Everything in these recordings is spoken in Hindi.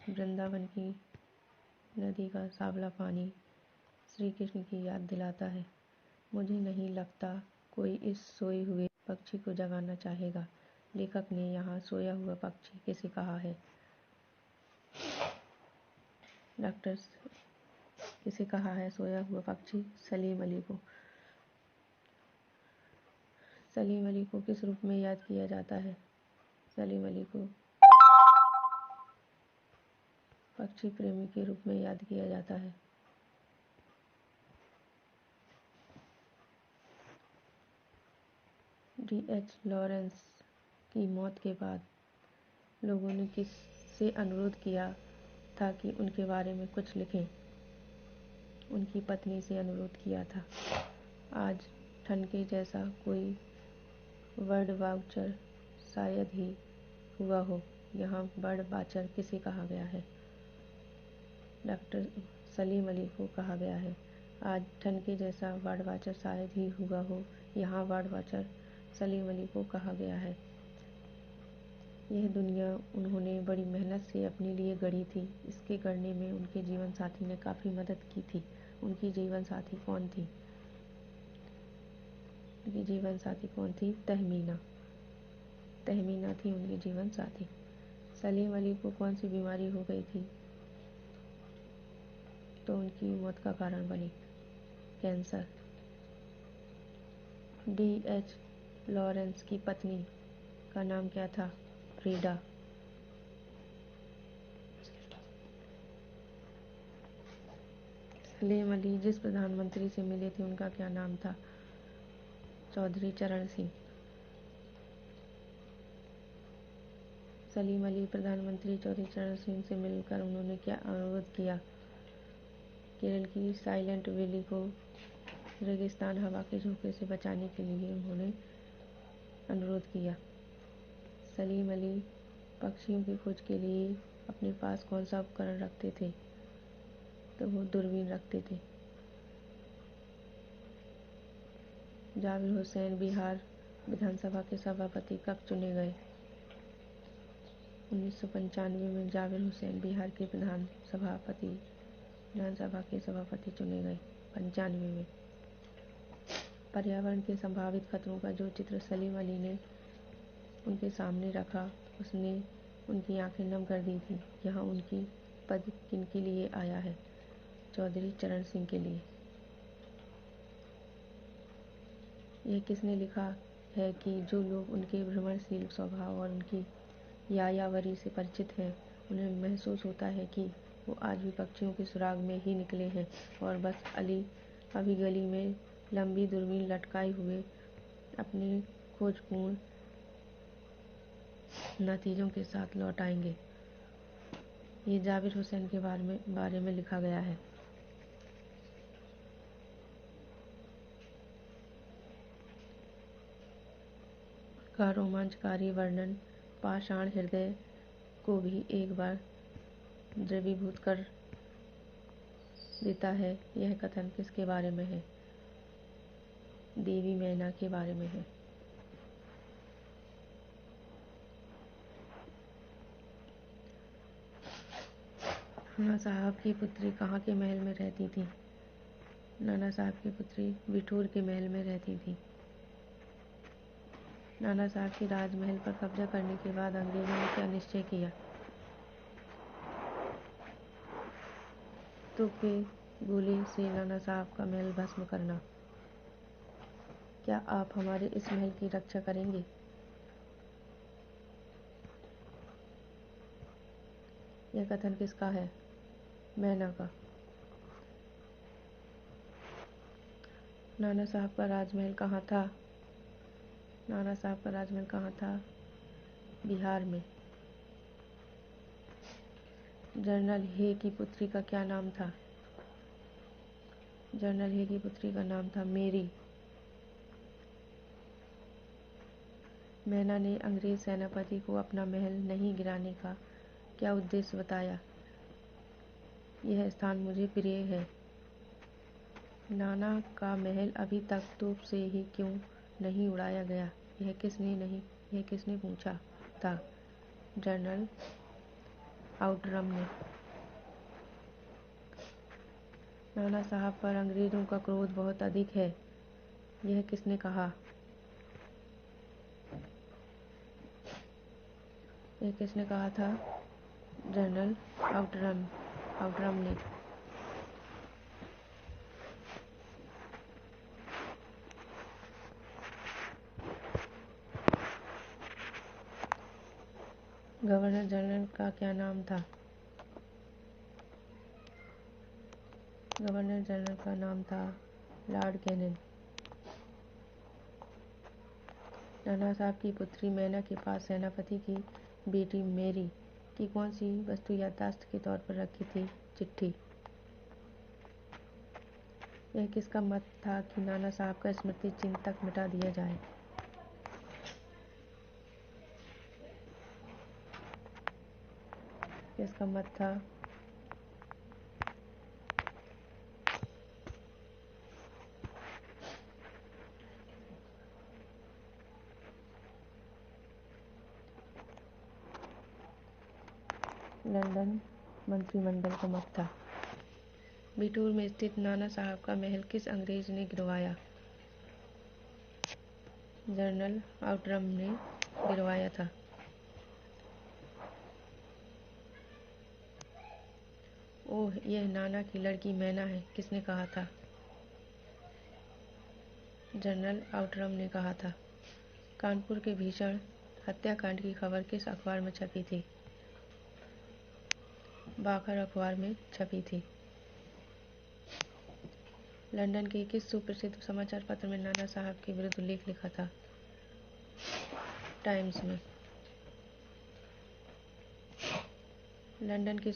वृंदावन की नदी का सांवला पानी श्री कृष्ण की याद दिलाता है। मुझे नहीं लगता कोई इस सोए हुए पक्षी को जगाना चाहेगा। लेखक ने यहाँ सोया हुआ पक्षी किसे कहा है? डॉक्टर किसे कहा है सोया हुआ पक्षी? सलीम अली को। सलीम अली को किस रूप में याद किया जाता है? सलीम अली को पक्षी प्रेमी के रूप में याद किया जाता है। D.H. लॉरेंस की मौत के बाद लोगों ने किससे अनुरोध किया था कि उनके बारे में कुछ लिखें? उनकी पत्नी से अनुरोध किया था। आज ठनके जैसा कोई बर्ड वाचर शायद ही हुआ हो। यहाँ बर्ड वाचर किसे कहा गया है? डॉक्टर सलीम अली को कहा गया है। आज ठनके जैसा बर्ड वाचर शायद ही हुआ हो। यहाँ बर्ड वाचर सलीम अली को कहा गया है। यह दुनिया उन्होंने बड़ी मेहनत से अपने लिए गढ़ी थी। इसके गढ़ने में उनके जीवन साथी ने काफ़ी मदद की थी। उनकी जीवन साथी कौन थी? उनकी जीवन साथी कौन थी? तहमीना। तहमीना थी उनकी जीवन साथी। सलीम अली को कौन सी बीमारी हो गई थी तो उनकी मौत का कारण बनी? कैंसर। D.H. लॉरेंस की पत्नी का नाम क्या था? फ्रीडा। सलीम अली जिस प्रधानमंत्री से मिले थे उनका क्या नाम था? चौधरी चरण सिंह। सलीम अली प्रधानमंत्री चौधरी चरण सिंह से मिलकर उन्होंने क्या अनुरोध किया? केरल की साइलेंट वैली को रेगिस्तान हवा के झोंके से बचाने के लिए उन्होंने अनुरोध किया। सलीम अली पक्षियों की खोज के लिए अपने पास कौन सा उपकरण रखते थे? तो वो दूरबीन रखते थे। जाबिर हुसैन बिहार विधानसभा के सभापति कब चुने गए? 1995 में जाबिर हुसैन बिहार के विधानसभा के सभापति चुने गए। 95 में। पर्यावरण के संभावित खतरों का जो चित्र सलीम अली ने उनके सामने रखा उसने उनकी आंखें नम कर दी थी। यहाँ उनकी पद किनके लिए आया है? चौधरी चरण सिंह के लिए। यह किसने लिखा है कि जो लोग उनके भ्रमणशील स्वभाव और उनकी यायावरी से परिचित हैं उन्हें महसूस होता है कि वो आज भी पक्षियों के सुराग में ही निकले हैं और बस अभी गली में लंबी दूरबीन लटकाए हुए अपने खोजपूर्ण नतीजों के साथ लौट आएंगे। ये जाबिर हुसैन के बारे में लिखा गया है। का रोमांचकारी वर्णन पाषाण हृदय को भी एक बार द्रवीभूत कर देता है। यह कथन किसके बारे में है? देवी मैना के बारे में है। नाना साहब की पुत्री कहाँ के महल में रहती थी? नाना साहब की पुत्री बिठूर के महल में रहती थी। नाना साहब के राजमहल पर कब्जा करने के बाद अंग्रेजों ने क्या निश्चय किया? तोप के गोले से नाना साहब का महल भस्म करना। क्या आप हमारे इस महल की रक्षा करेंगे? यह कथन किसका है? मैना का। नाना साहब का राजमहल कहाँ था? नाना साहब का राजमहल कहाँ था? बिहार में। जनरल हे की पुत्री का क्या नाम था? जनरल हे की पुत्री का नाम था मेरी। मैना ने अंग्रेज सेनापति को अपना महल नहीं गिराने का क्या उद्देश्य बताया? यह स्थान मुझे प्रिय है। नाना का महल अभी तक तोप से ही क्यों नहीं उड़ाया गया? यह किसने पूछा था? जनरल आउटरम ने। नाना साहब पर अंग्रेजों का क्रोध बहुत अधिक है, यह किसने कहा? यह किसने कहा था? जनरल आउटरम ने। गवर्नर जनरल का क्या नाम था? गवर्नर जनरल का नाम था लॉर्ड कैनिंग। नाना साहब की पुत्री मैना के पास सेनापति की बेटी मेरी की कौन सी वस्तु याददाश्त के तौर पर रखी थी? चिट्ठी। यह किसका मत था कि नाना साहब का स्मृति चिन्ह तक मिटा दिया जाए? किसका मत था? लंदन मंत्रिमंडल का मत था। बिठूर में स्थित नाना साहब का महल किस अंग्रेज ने गिरवाया? जनरल आउटरम ने गिरवाया था। ओह, यह नाना की लड़की मैना है, किसने कहा था? जनरल आउटरम ने कहा था। कानपुर के भीषण हत्याकांड की खबर किस अखबार में छपी थी? बाखर अखबार में छपी थी। लंदन के किस सुप्रसिद्ध समाचार पत्र में नाना साहब के विरुद्ध लेख लिखा था? टाइम्स में। लंदन के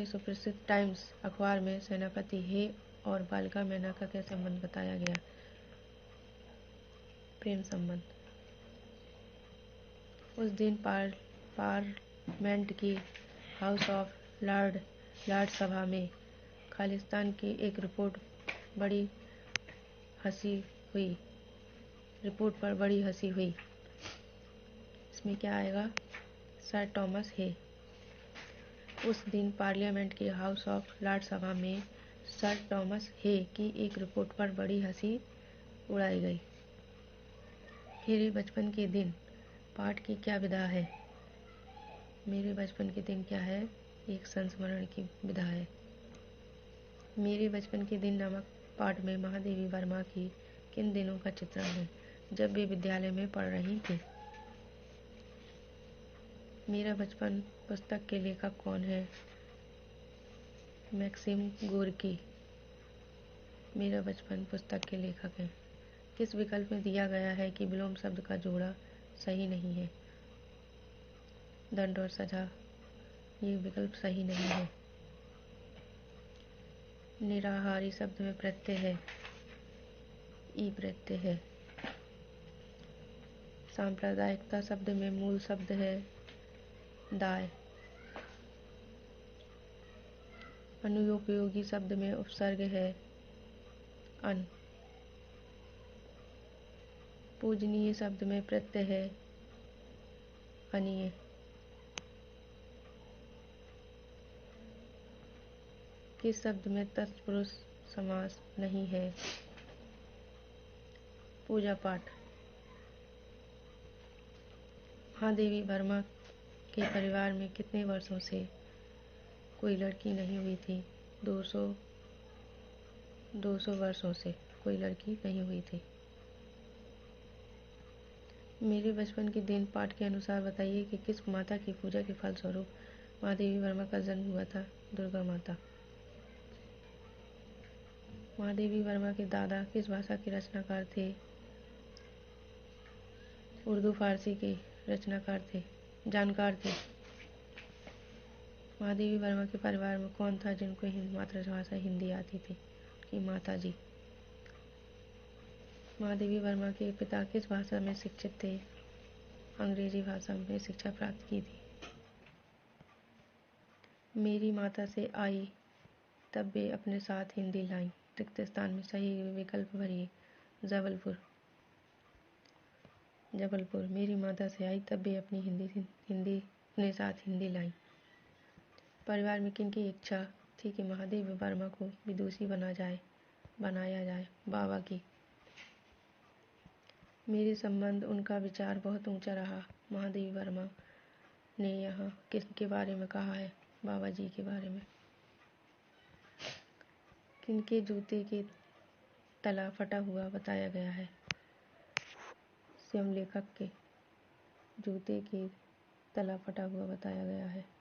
सुप्रसिद्ध टाइम्स अखबार में सेनापति हे और बालिका मैना का क्या संबंध बताया गया? प्रेम संबंध। उस दिन पार्लियामेंट की हाउस ऑफ लॉर्ड सभा में खालिस्तान की एक रिपोर्ट पर बड़ी हंसी हुई। इसमें क्या आएगा? सर टॉमस हे। उस दिन पार्लियामेंट की हाउस ऑफ लॉर्ड सभा में सर टॉमस हे की एक रिपोर्ट पर बड़ी हंसी उड़ाई गई। मेरे बचपन के दिन पाठ की क्या विधा है? मेरे बचपन के दिन क्या है? एक संस्मरण की विधा है। मेरे बचपन के दिन नामक पाठ में महादेवी वर्मा की किन दिनों का चित्रण है, जब वे विद्यालय में पढ़ रही थी? मेरा बचपन पुस्तक के लेखक कौन है? मैक्सिम गोर्की मेरा बचपन पुस्तक के लेखक हैं। किस विकल्प में दिया गया है कि विलोम शब्द का जोड़ा सही नहीं है? दंड और सजा, ये विकल्प सही नहीं है। निराहारी शब्द में प्रत्यय है, ई प्रत्यय है। सांप्रदायिकता शब्द में मूल शब्द है दाय। अनुपयोगी शब्द में उपसर्ग है अन। पूजनीय शब्द में प्रत्यय है अनीय। किस शब्द में तत्पुरुष समास नहीं है? पूजा पाठ। महादेवी वर्मा के परिवार में कितने वर्षों से कोई लड़की नहीं हुई थी? 200 वर्षों से कोई लड़की नहीं हुई थी। मेरे बचपन के दिन पाठ के अनुसार बताइए कि किस माता की पूजा के फलस्वरूप महादेवी वर्मा का जन्म हुआ था? दुर्गा माता। महादेवी वर्मा के दादा किस भाषा के रचनाकार थे? उर्दू फारसी के जानकार थे। महादेवी वर्मा के परिवार में कौन था जिनको मातृभाषा हिंदी आती थी? उनकी माता जी। महादेवी वर्मा के पिता किस भाषा में शिक्षित थे? अंग्रेजी भाषा में शिक्षा प्राप्त की थी। मेरी माता से आई तब वे अपने साथ हिंदी लाई। रिक्त स्थान में सही विकल्प भरिए। जबलपुर। मेरी माता से आई तब वे अपनी हिंदी अपने साथ हिंदी लाई। परिवार में किनकी इच्छा थी कि महादेवी वर्मा को विदुषी बनाया जाए? बाबा की। मेरे संबंध उनका विचार बहुत ऊंचा रहा। महादेवी वर्मा ने यहाँ किसके बारे में कहा है? बाबा जी के बारे में। किनके जूते के तला फटा हुआ बताया गया है? स्वयं लेखक के जूते के तला फटा हुआ बताया गया है।